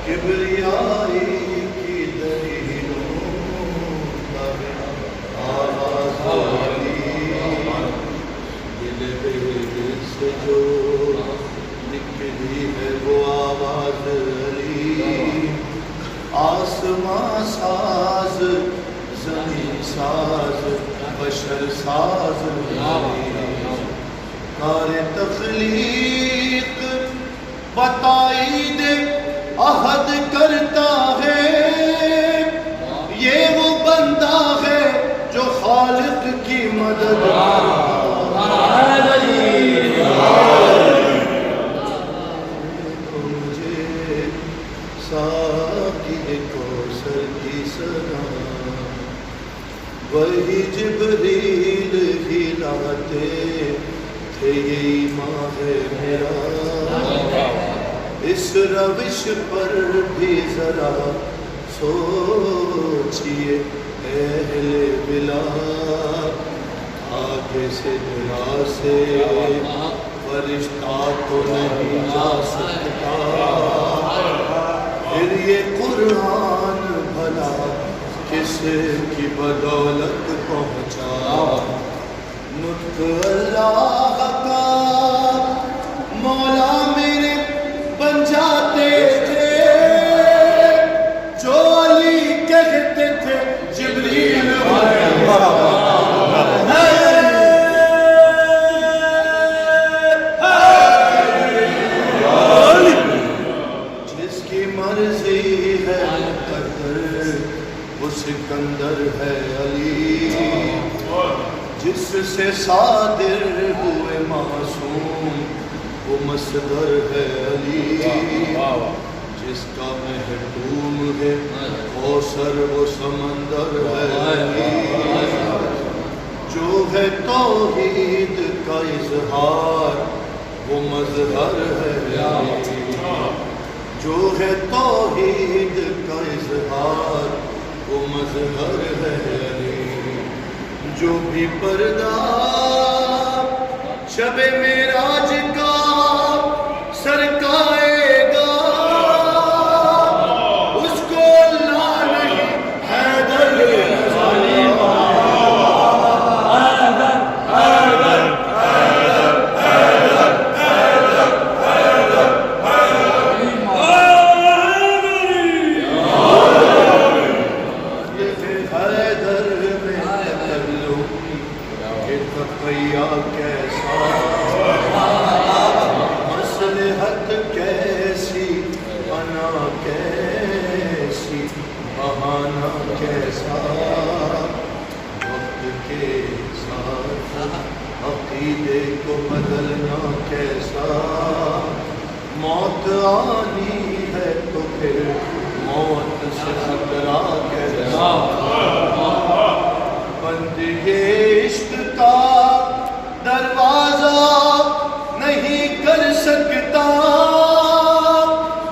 کبریائی کی دلیلوں آواز علی دل سے جو نکلی ہے وہ آواز علی آسمان ساز زمین ساز بشر ساز کار تخلیق بتائید عہد کرتا ہے یہ وہ بندہ ہے جو خالق کی مدد مجھے ساقی کوثر کی سلام وہی جبریل ہلاتے تھے یہی ماں ہے میرا اس روش پر بھی ذرا سوچئے اہل بلا آگے سے دلا سے فرشتہ تو نہیں جا سکتا پھر یہ قرآن بھلا کس کی بدولت پہنچا نطق اللہ کا مولا میرے بن جاتے تھے جو علی کہتے تھے جبریل جس کی مرضی ہے مقدر وہ سکندر ہے علی جس سے صادر ہوئے معصوم وہ مصدر ہے علی جس کا محتوم ہے کوثر وہ سمندر ہے علی جو ہے توحید کا اظہار وہ مظہر ہے علی جو ہے توحید کا اظہار وہ مظہر ہے علی جو بھی پردہ شب معراج کا سرکائے گا اس کو اللہ نہیں حیدر مصلحت کیسی انا کیسی بہانہ کیسا وقت کے ساتھ عقیدے کو بدلنا کیسا موت آنی